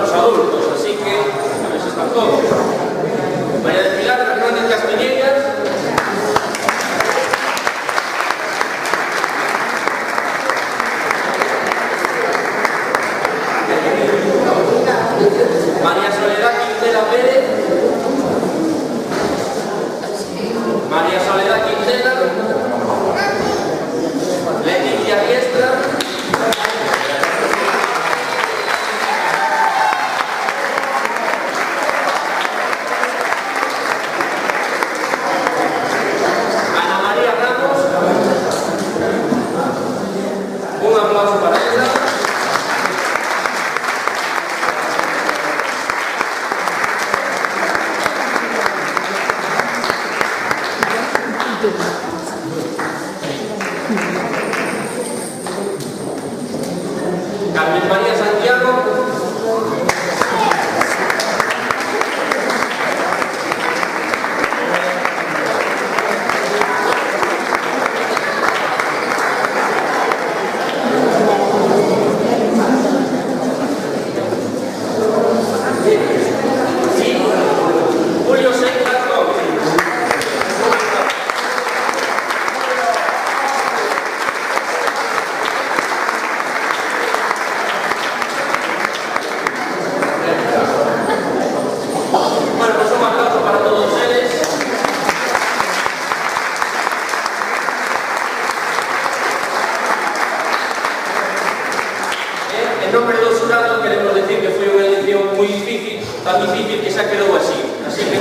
los adultos, así que a ver si están todos. María del Pilar Fernández Castiñeiras. María Soledad Quintela Pérez. María Soledad Quintela. Leticia Riestra. Ana María Ramos. Un aplauso para ella. Carmen María Santiago. Julio Seca Gómez. Bueno, pues un aplauso para todos ustedes. En nombre de los jurados queremos decir que fue una elección muy difícil, tan difícil que se ha quedado así. Así que...